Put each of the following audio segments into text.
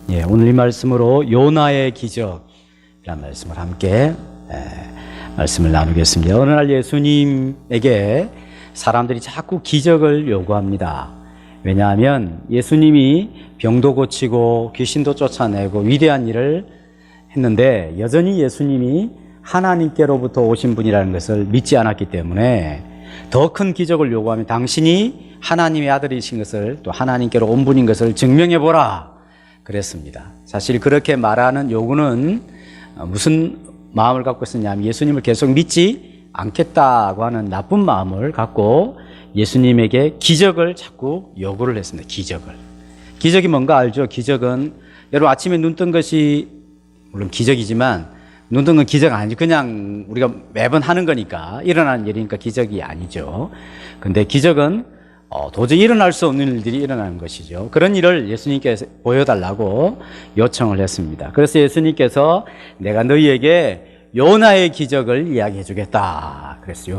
예, 오늘 이 말씀으로 요나의 기적이라는 말씀을 함께 말씀을 나누겠습니다. 어느 날 예수님에게 사람들이 자꾸 기적을 요구합니다. 왜냐하면 예수님이 병도 고치고 귀신도 쫓아내고 위대한 일을 했는데 여전히 예수님이 하나님께로부터 오신 분이라는 것을 믿지 않았기 때문에 더 큰 기적을 요구하면 당신이 하나님의 아들이신 것을, 또 하나님께로 온 분인 것을 증명해 보라 그랬습니다. 사실 그렇게 말하는 요구는 무슨 마음을 갖고 있었냐면 예수님을 계속 믿지 않겠다고 하는 나쁜 마음을 갖고 예수님에게 기적을 자꾸 요구를 했습니다. 기적이 뭔가 알죠? 기적은 여러분 아침에 눈 뜬 것이 물론 기적이지만 눈 뜬 건 기적 아니죠. 그냥 우리가 매번 하는 거니까, 일어나는 일이니까 기적이 아니죠. 근데 기적은 도저히 일어날 수 없는 일들이 일어나는 것이죠. 그런 일을 예수님께서 보여달라고 요청을 했습니다. 그래서 예수님께서 내가 너희에게 요나의 기적을 이야기해 주겠다. 그래서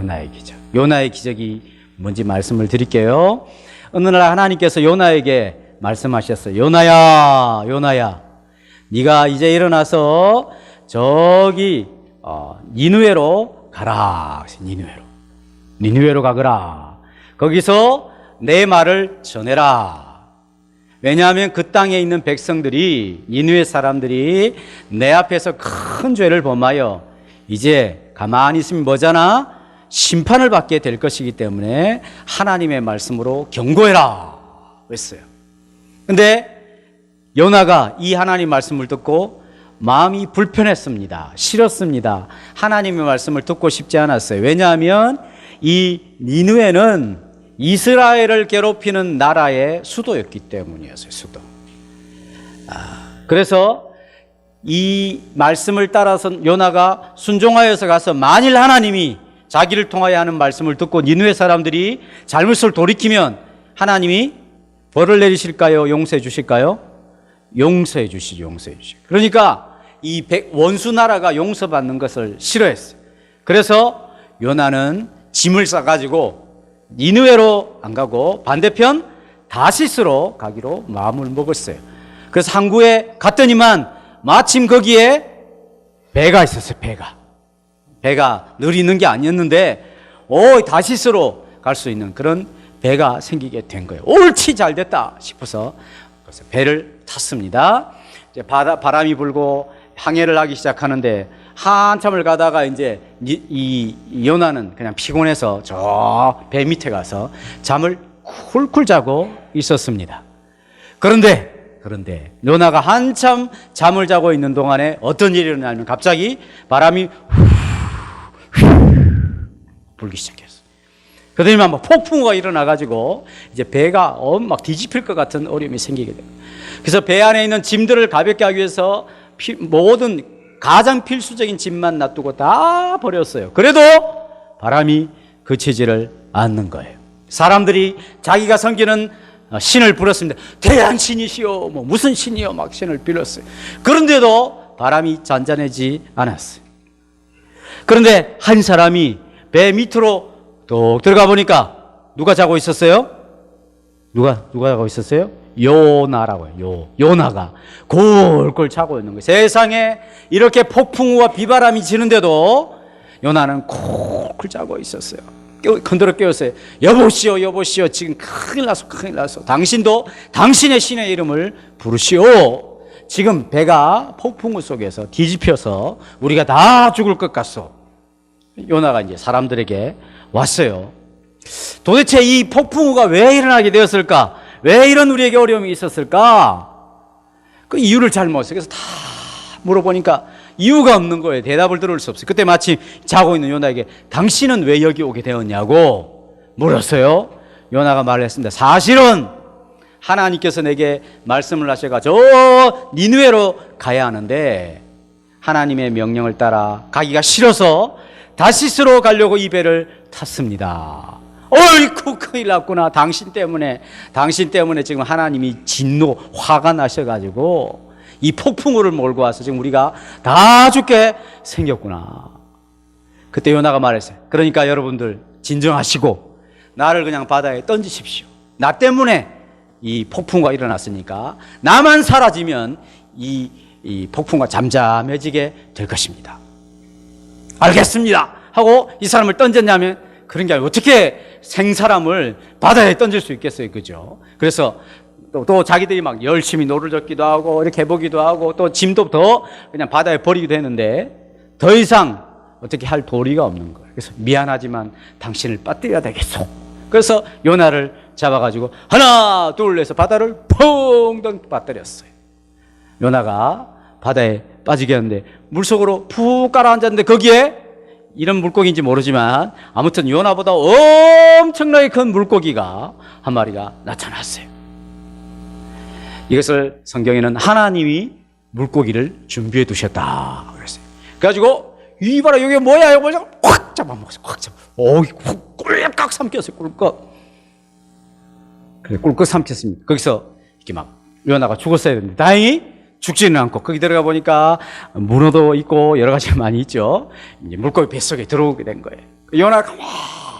요나의 기적이 뭔지 말씀을 드릴게요. 어느 날 하나님께서 요나에게 말씀하셨어요. 요나야 네가 이제 일어나서 저기 니느웨로 가라. 니느웨로 가거라. 거기서 내 말을 전해라. 왜냐하면 그 땅에 있는 백성들이, 니느웨 사람들이 내 앞에서 큰 죄를 범하여 이제 가만히 있으면 뭐잖아? 심판을 받게 될 것이기 때문에 하나님의 말씀으로 경고해라 했어요. 근데 요나가 이 하나님 말씀을 듣고 마음이 불편했습니다. 싫었습니다. 하나님의 말씀을 듣고 싶지 않았어요. 왜냐하면 이 니느웨는 이스라엘을 괴롭히는 나라의 수도였기 때문이었어요. 그래서 이 말씀을 따라서 요나가 순종하여서 가서 만일 하나님이 자기를 통하여 하는 말씀을 듣고 니느웨 사람들이 잘못을 돌이키면 하나님이 벌을 내리실까요? 용서해 주실까요? 용서해 주시죠. 그러니까 이 원수 나라가 용서받는 것을 싫어했어요. 그래서 요나는 짐을 싸가지고 니느웨로 안 가고 반대편 다시스로 가기로 마음을 먹었어요. 그래서 항구에 갔더니만 마침 거기에 배가 있었어요. 배가 늘 있는 게 아니었는데 다시스로 갈 수 있는 그런 배가 생기게 된 거예요. 옳지 잘 됐다 싶어서 그래서 배를 탔습니다. 이제 바람이 불고 항해를 하기 시작하는데 한참을 가다가 이제 이 요나는 그냥 피곤해서 저 배 밑에 가서 잠을 쿨쿨 자고 있었습니다. 그런데 요나가 한참 잠을 자고 있는 동안에 어떤 일이 일어나냐면 갑자기 바람이 불기 시작했어요. 그러더니만 막 폭풍우가 일어나가지고 이제 배가 막 뒤집힐 것 같은 어려움이 생기게 됩니다. 그래서 배 안에 있는 짐들을 가볍게 하기 위해서 모든 가장 필수적인 짐만 놔두고 다 버렸어요. 그래도 바람이 그치지를 않는 거예요. 사람들이 자기가 섬기는 신을 불렀습니다. 태양신이시여, 무슨 신이요, 막 신을 빌었어요. 그런데도 바람이 잔잔해지지 않았어요. 그런데 한 사람이 배 밑으로 뚝 들어가 보니까 누가 자고 있었어요? 누가 자고 있었어요? 요나라고요. 요나가 굴굴 자고 있는 거예요. 세상에 이렇게 폭풍우와 비바람이 지는데도 요나는 굴굴 자고 있었어요. 건드려 깨웠어요. 여보시오, 지금 큰일 났어. 당신도 당신의 신의 이름을 부르시오. 지금 배가 폭풍우 속에서 뒤집혀서 우리가 다 죽을 것 같소. 요나가 이제 사람들에게 왔어요. 도대체 이 폭풍우가 왜 일어나게 되었을까? 왜 이런 우리에게 어려움이 있었을까? 그 이유를 잘 모르겠어요. 그래서 다 물어보니까 이유가 없는 거예요. 대답을 들을 수 없어요. 그때 마침 자고 있는 요나에게 당신은 왜 여기 오게 되었냐고 물었어요. 요나가 말을 했습니다. 사실은 하나님께서 내게 말씀을 하셔가지고 저 니느웨로 가야 하는데 하나님의 명령을 따라 가기가 싫어서 다시스로 가려고 이 배를 탔습니다. 어이쿠 큰일 났구나. 당신 때문에 지금 하나님이 진노 화가 나셔가지고 이 폭풍우를 몰고 와서 지금 우리가 다 죽게 생겼구나. 그때 요나가 말했어요. 그러니까 여러분들 진정하시고 나를 그냥 바다에 던지십시오. 나 때문에 이 폭풍우가 일어났으니까 나만 사라지면 이 폭풍과 잠잠해지게 될 것입니다. 알겠습니다 하고 이 사람을 던졌냐면 그런 게 아니고 어떻게 생사람을 바다에 던질 수 있겠어요, 그죠? 그래서 또 자기들이 막 열심히 노를 젓기도 하고 이렇게 해보기도 하고 또 짐도 더 그냥 바다에 버리기도 했는데 더 이상 어떻게 할 도리가 없는 거예요. 그래서 미안하지만 당신을 빠뜨려야 되겠소. 그래서 요나를 잡아가지고 하나 둘 해서 바다를 펑덩 빠뜨렸어요. 요나가 바다에 빠지게 했는데 물속으로 푹 가라앉았는데 거기에 이런 물고기인지 모르지만 아무튼 요나보다 엄청나게 큰 물고기가 한 마리가 나타났어요. 이것을 성경에는 하나님이 물고기를 준비해 두셨다 그랬어요. 그래가지고 이봐라 이게 뭐야 이거 뭐야 확 잡아먹었어요. 확 잡아. 꿀꺽 삼켰어요. 꿀꺽. 그래 꿀꺽 삼켰습니다. 거기서 이렇게 막 요나가 죽었어야 되는데 다행히 죽지는 않고 거기 들어가 보니까 문어도 있고 여러 가지가 많이 있죠. 이제 물고기 뱃속에 들어오게 된 거예요. 요나가 가만히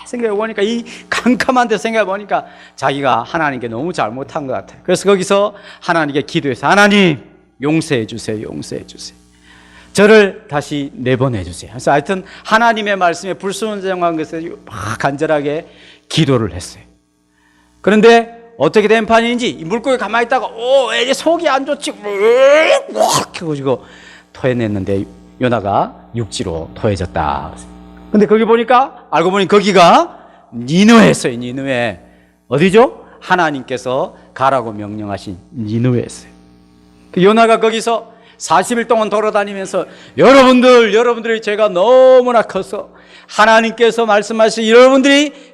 생각해 보니까 이 캄캄한 데 생각해 보니까 자기가 하나님께 너무 잘못한 것 같아요. 그래서 거기서 하나님께 기도해서 하나님 용서해 주세요. 용서해 주세요. 저를 다시 내보내 주세요. 그래서 하여튼 하나님의 말씀에 불순종한 것에 막 간절하게 기도를 했어요. 그런데 어떻게 된 판인지 이 물고기 가만히 있다가 이제 속이 안 좋지 확 해가지고 토해냈는데 요나가 육지로 토해졌다. 근데 거기 보니까 알고 보니 거기가 니느웨였어요. 니느웨. 어디죠? 하나님께서 가라고 명령하신 니느웨였어요. 그 요나가 거기서 40일 동안 돌아다니면서 여러분들의 죄가 너무나 커서 하나님께서 말씀하신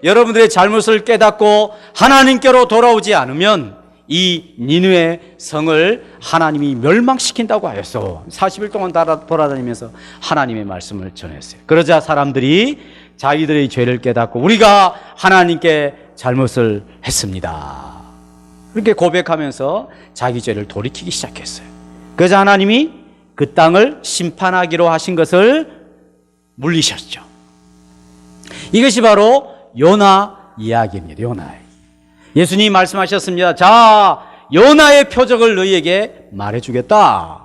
여러분들의 잘못을 깨닫고 하나님께로 돌아오지 않으면 이 니느웨 성을 하나님이 멸망시킨다고 하였어. 40일 동안 돌아다니면서 하나님의 말씀을 전했어요. 그러자 사람들이 자기들의 죄를 깨닫고 우리가 하나님께 잘못을 했습니다. 그렇게 고백하면서 자기 죄를 돌이키기 시작했어요. 그래서 하나님이 그 땅을 심판하기로 하신 것을 물리셨죠. 이것이 바로 요나 이야기입니다. 요나. 예수님이 말씀하셨습니다. 자, 요나의 표적을 너희에게 말해주겠다.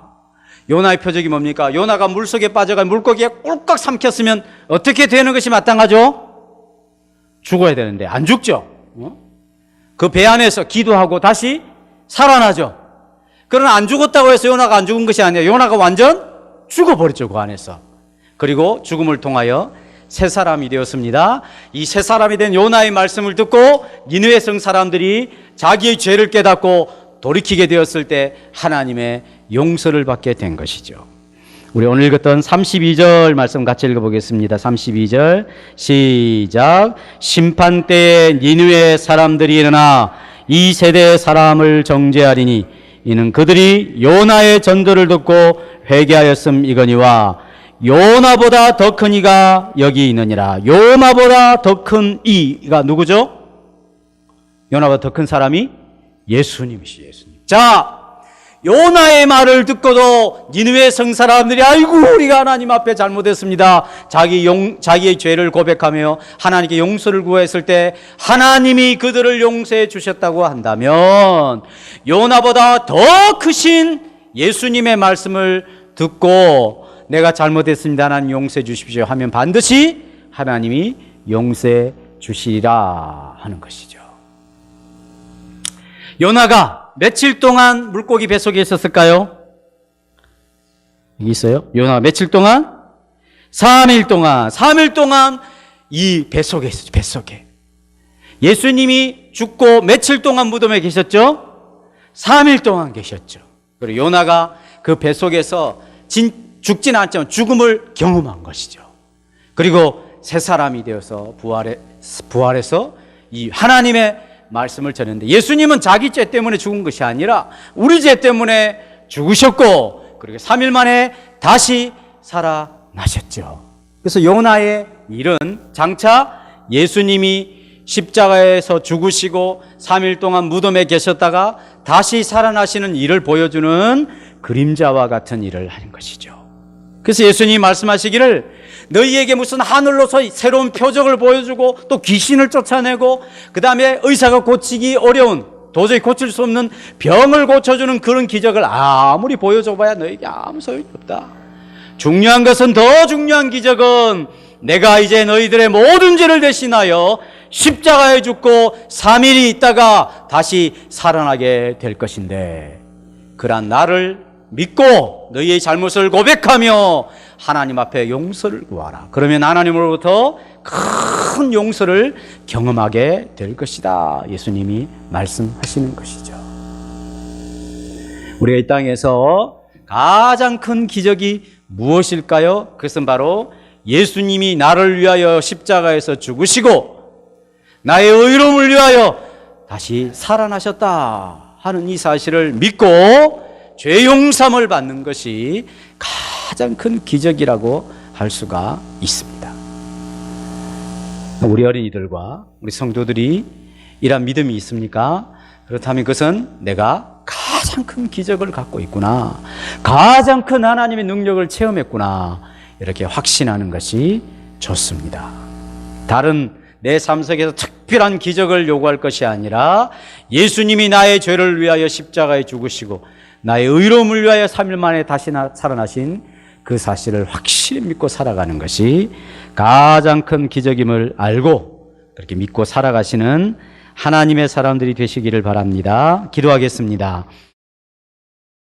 요나의 표적이 뭡니까? 요나가 물속에 빠져가 물고기에 꿀꺽 삼켰으면 어떻게 되는 것이 마땅하죠? 죽어야 되는데 안 죽죠. 그 배 안에서 기도하고 다시 살아나죠. 그러나 안 죽었다고 해서 요나가 안 죽은 것이 아니에요. 요나가 완전 죽어버렸죠, 그 안에서. 그리고 죽음을 통하여 새 사람이 되었습니다. 이 새 사람이 된 요나의 말씀을 듣고 니느웨 성 사람들이 자기의 죄를 깨닫고 돌이키게 되었을 때 하나님의 용서를 받게 된 것이죠. 우리 오늘 읽었던 32절 말씀 같이 읽어보겠습니다. 32절 시작. 심판 때에 니느웨 사람들이 일어나 이 세대의 사람을 정죄하리니 이는 그들이 요나의 전도를 듣고 회개하였음이거니와 요나보다 더 큰 이가 여기 있느니라. 요나보다 더 큰 이가 누구죠? 요나보다 더 큰 사람이 예수님이시죠. 예수님. 자, 요나의 말을 듣고도 니느웨 성 사람들이 아이고 우리가 하나님 앞에 잘못했습니다. 자기의 죄를 고백하며 하나님께 용서를 구했을 때 하나님이 그들을 용서해 주셨다고 한다면 요나보다 더 크신 예수님의 말씀을 듣고 내가 잘못했습니다. 하나님 용서해 주십시오 하면 반드시 하나님이 용서해 주시리라 하는 것이죠. 요나가 며칠 동안 물고기 뱃속에 있었을까요? 여기 있어요. 요나가 며칠 동안? 3일 동안 이 뱃속에 있었죠. 뱃속에. 예수님이 죽고 며칠 동안 무덤에 계셨죠? 3일 동안 계셨죠. 그리고 요나가 그 뱃속에서 죽진 않지만 죽음을 경험한 것이죠. 그리고 새 사람이 되어서 부활해서 이 하나님의 말씀을 전했는데 예수님은 자기 죄 때문에 죽은 것이 아니라 우리 죄 때문에 죽으셨고 그리고 3일 만에 다시 살아나셨죠. 그래서 요나의 일은 장차 예수님이 십자가에서 죽으시고 3일 동안 무덤에 계셨다가 다시 살아나시는 일을 보여주는 그림자와 같은 일을 하는 것이죠. 그래서 예수님이 말씀하시기를 너희에게 무슨 하늘로서 새로운 표적을 보여주고 또 귀신을 쫓아내고 그 다음에 의사가 고치기 어려운 도저히 고칠 수 없는 병을 고쳐주는 그런 기적을 아무리 보여줘봐야 너에게 아무 소용이 없다. 중요한 것은, 더 중요한 기적은 내가 이제 너희들의 모든 죄를 대신하여 십자가에 죽고 3일이 있다가 다시 살아나게 될 것인데, 그러한 나를 믿고 너희의 잘못을 고백하며 하나님 앞에 용서를 구하라. 그러면 하나님으로부터 큰 용서를 경험하게 될 것이다. 예수님이 말씀하시는 것이죠. 우리가 이 땅에서 가장 큰 기적이 무엇일까요? 그것은 바로 예수님이 나를 위하여 십자가에서 죽으시고 나의 의로움을 위하여 다시 살아나셨다 하는 이 사실을 믿고 죄 용서를 받는 것이 가장 큰 기적이라고 할 수가 있습니다. 우리 어린이들과 우리 성도들이 이런 믿음이 있습니까? 그렇다면 그것은 내가 가장 큰 기적을 갖고 있구나, 가장 큰 하나님의 능력을 체험했구나, 이렇게 확신하는 것이 좋습니다. 다른 내 삶 속에서 특별한 기적을 요구할 것이 아니라 예수님이 나의 죄를 위하여 십자가에 죽으시고 나의 의로움을 위하여 3일 만에 다시 살아나신 그 사실을 확실히 믿고 살아가는 것이 가장 큰 기적임을 알고 그렇게 믿고 살아가시는 하나님의 사람들이 되시기를 바랍니다. 기도하겠습니다.